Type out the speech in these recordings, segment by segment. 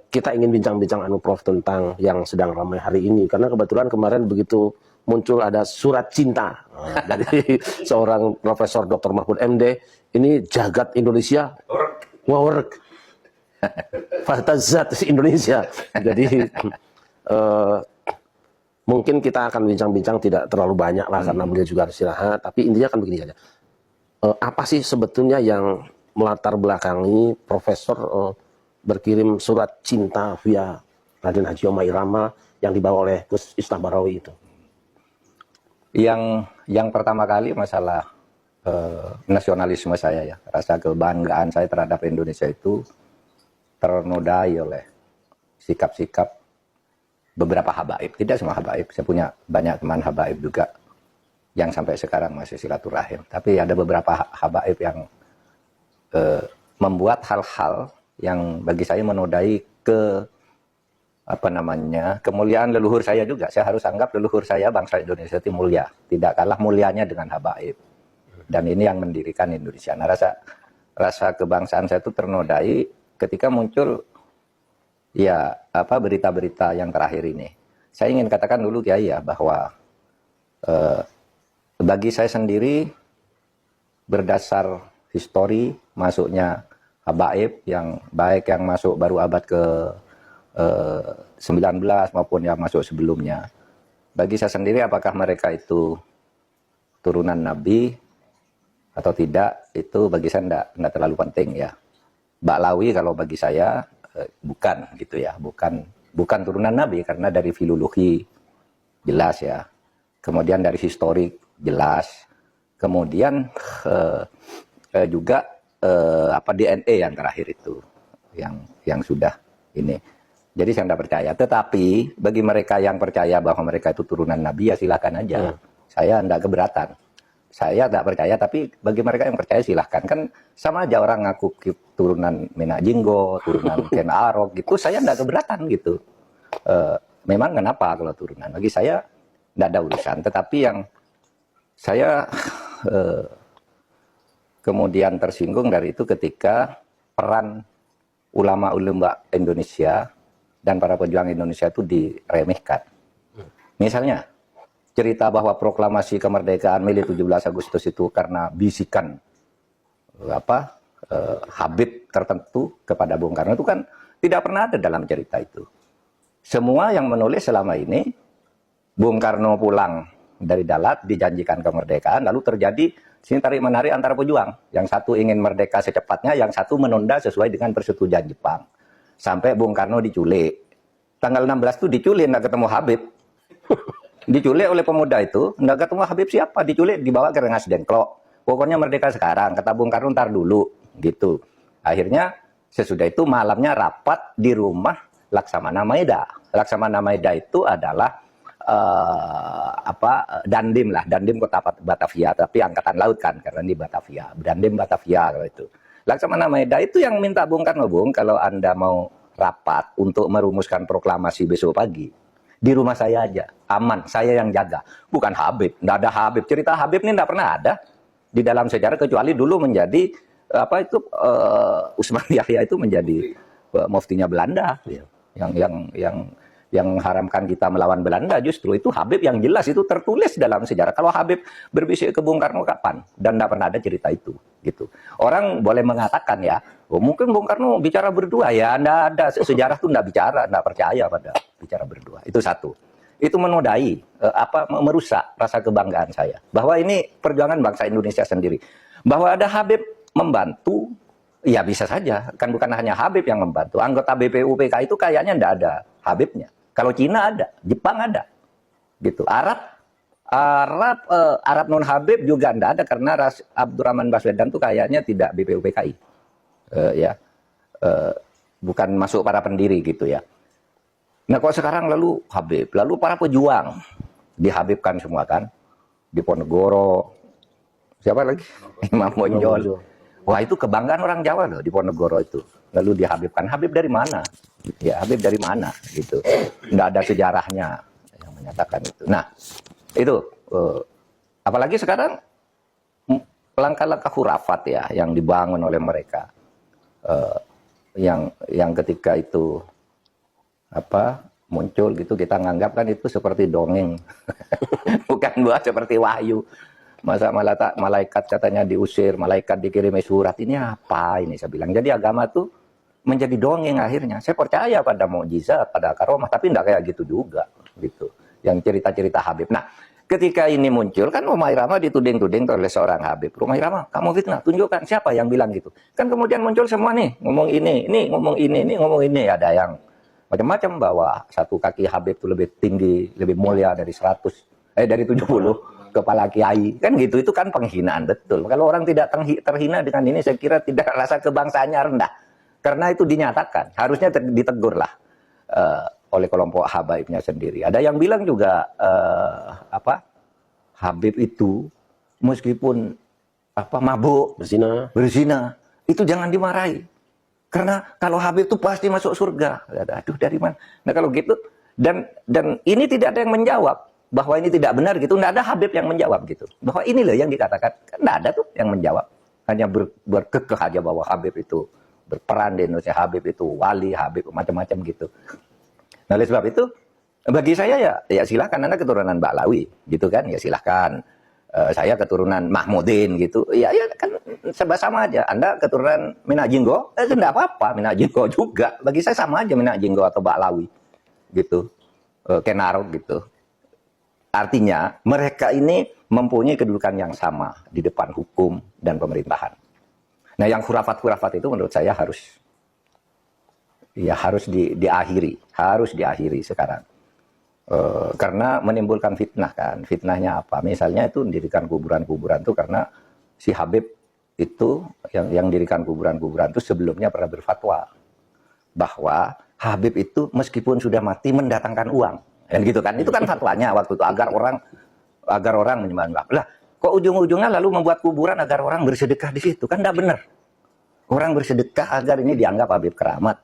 kita ingin bincang-bincang Prof tentang yang sedang ramai hari ini, karena kebetulan kemarin begitu muncul ada surat cinta dari seorang Profesor Dr. Mahfud MD, ini jagat Indonesia wawerek Fatazat Indonesia. Jadi mungkin kita akan bincang-bincang tidak terlalu banyak lah karena beliau juga harus istirahat, tapi intinya kan begini saja. Apa sih sebetulnya yang melatar belakangi Profesor berkirim surat cinta via Raden Haji Omah Irama yang dibawa oleh Gus Isnabarawi itu? Yang pertama kali masalah nasionalisme saya ya, rasa kebanggaan saya terhadap Indonesia itu ternodai oleh sikap-sikap beberapa habaib, tidak semua habaib, saya punya banyak teman habaib juga yang sampai sekarang masih silaturahim, tapi ada beberapa habaib yang membuat hal-hal yang bagi saya menodai kemuliaan leluhur saya juga. Saya harus anggap leluhur saya bangsa Indonesia itu mulia, tidak kalah mulianya dengan habaib. Dan ini yang mendirikan Indonesia. Nah, rasa kebangsaan saya itu ternodai ketika muncul ya berita-berita yang terakhir ini. Saya ingin katakan dulu Kiai ya bahwa bagi saya sendiri berdasar histori masuknya habaib yang baik yang masuk baru abad ke 19 maupun yang masuk sebelumnya. Bagi saya sendiri apakah mereka itu turunan Nabi atau tidak, itu bagi saya tidak terlalu penting ya. Baklawi kalau bagi saya bukan gitu ya, bukan turunan Nabi karena dari filologi jelas ya. Kemudian dari historik jelas. Kemudian juga DNA yang terakhir itu yang sudah ini. Jadi saya tidak percaya. Tetapi bagi mereka yang percaya bahwa mereka itu turunan Nabi ya silakan aja. Saya tidak keberatan. Saya tidak percaya, tapi bagi mereka yang percaya silahkan. Kan sama aja orang ngaku turunan Menak Jinggo, turunan Ken Arok gitu. Saya tidak keberatan gitu. Memang kenapa kalau turunan? Bagi saya tidak ada urusan. Tetapi yang saya kemudian tersinggung dari itu ketika peran ulama-ulama Indonesia dan para pejuang Indonesia itu diremehkan. Misalnya, cerita bahwa proklamasi kemerdekaan Mei 17 Agustus itu karena bisikan Habib tertentu kepada Bung Karno itu kan tidak pernah ada dalam cerita itu. Semua yang menulis selama ini, Bung Karno pulang dari Dalat, dijanjikan kemerdekaan, lalu terjadi sini tarik-menarik antara pejuang. Yang satu ingin merdeka secepatnya, yang satu menunda sesuai dengan persetujuan Jepang. Sampai Bung Karno diculik. Tanggal 16 itu diculik, tidak ketemu Habib. Diculik oleh pemuda itu, tidak ketemu Habib siapa. Diculik, dibawa ke Rengas Dengklok. Pokoknya merdeka sekarang, kata Bung Karno ntar dulu. Gitu. Akhirnya sesudah itu malamnya rapat di rumah Laksamana Maeda. Laksamana Maeda itu adalah Dandim lah, Dandim kota Batavia, tapi angkatan laut kan karena di Batavia, Dandim Batavia kalau itu. Laksamana Maeda itu yang minta Bung Karno, Bung, kalau Anda mau rapat untuk merumuskan proklamasi besok pagi, di rumah saya aja, aman, saya yang jaga, bukan Habib. Nggak ada Habib, cerita Habib ini nggak pernah ada di dalam sejarah kecuali dulu menjadi Usman Yahya itu menjadi muftinya Belanda, yang mengharamkan kita melawan Belanda, justru itu Habib yang jelas itu tertulis dalam sejarah. Kalau Habib berbisik ke Bung Karno kapan? Dan tidak pernah ada cerita itu. Gitu. Orang boleh mengatakan ya, mungkin Bung Karno bicara berdua ya, tidak ada sejarah itu tidak bicara, tidak percaya pada bicara berdua. Itu satu. Itu menodai, merusak rasa kebanggaan saya. Bahwa ini perjuangan bangsa Indonesia sendiri. Bahwa ada Habib membantu, ya bisa saja. Kan bukan hanya Habib yang membantu. Anggota BPUPK itu kayaknya tidak ada Habibnya. Kalau Cina ada, Jepang ada, gitu. Arab non Habib juga tidak ada karena Abdurrahman Baswedan itu kayaknya tidak BPUPKI, bukan masuk para pendiri gitu ya. Nah kok sekarang lalu Habib, lalu para pejuang dihabibkan semua kan, Diponegoro, siapa lagi? Imam Bonjol. Wah itu kebanggaan orang Jawa loh, Diponegoro itu. Lalu dihabibkan. Habib dari mana? Ya Habib dari mana? Gitu. Nggak ada sejarahnya yang menyatakan itu. Nah itu apalagi sekarang langkah-langkah khurafat ya yang dibangun oleh mereka. yang ketika itu muncul gitu kita nganggap kan itu seperti dongeng, bukan buah seperti wahyu. Masa malaikat katanya diusir, malaikat dikirimi surat, ini apa ini saya bilang. Jadi agama tuh menjadi dongeng akhirnya. Saya percaya pada mukjizat, pada karomah, tapi enggak kayak gitu juga gitu. Yang cerita-cerita Habib. Nah, ketika ini muncul kan Rumah Irama dituding-tuding oleh seorang Habib. Rumah Irama, kamu fitnah, tunjukkan siapa yang bilang gitu. Kan kemudian muncul semua nih, ngomong ini ngomong ini ngomong ini, ada yang macam-macam bahwa satu kaki Habib itu lebih tinggi, lebih mulia dari 70 kepala kiai. Kan gitu, itu kan penghinaan betul. Kalau orang tidak terhina dengan ini, saya kira tidak rasa kebangsaannya rendah. Karena itu dinyatakan, harusnya ditegur lah oleh kelompok Habaibnya sendiri. Ada yang bilang juga Habib itu meskipun mabuk, berzina, itu jangan dimarahi. Karena kalau Habib itu pasti masuk surga. Aduh, dari mana? Nah kalau gitu, dan ini tidak ada yang menjawab bahwa ini tidak benar gitu. Tidak ada Habib yang menjawab gitu. Bahwa ini loh yang dikatakan. Tidak ada tuh yang menjawab. Hanya berkekeh aja bahwa Habib itu berperan di Indonesia, Habib itu wali, Habib macam-macam gitu. Nah oleh sebab itu, bagi saya ya silakan, Anda keturunan Ba'lawi gitu kan, ya silakan. Saya keturunan Mahmudin gitu, ya kan sama aja. Anda keturunan Minajinggo, tidak apa-apa, Minajinggo juga. Bagi saya sama aja Minajinggo atau Ba'lawi gitu, Kenaro gitu. Artinya mereka ini mempunyai kedudukan yang sama di depan hukum dan pemerintahan. Nah yang khurafat-khurafat itu menurut saya harus diakhiri sekarang. Karena menimbulkan fitnah kan. Fitnahnya apa? Misalnya itu mendirikan kuburan-kuburan itu karena si Habib itu yang dirikan kuburan-kuburan itu sebelumnya pernah berfatwa bahwa Habib itu meskipun sudah mati mendatangkan uang. Dan gitu kan. Itu kan fatwanya waktu itu agar orang menyembah. Lah, kok ujung-ujungnya lalu membuat kuburan agar orang bersedekah di situ? Kan tidak benar. Orang bersedekah agar ini dianggap Habib keramat.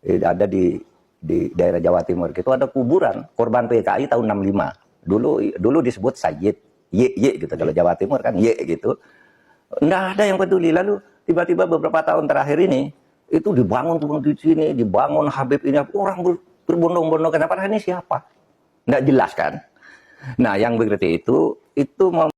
Ada di daerah Jawa Timur itu ada kuburan korban PKI tahun 65. Dulu disebut Sayyid Y gitu. Kalau Jawa Timur kan Y gitu. Nggak ada yang peduli. Lalu tiba-tiba beberapa tahun terakhir ini itu dibangun di sini, dibangun Habib ini, orang berbondong-bondong. Kenapa ini siapa? Nggak jelas kan? Nah, yang begitu itu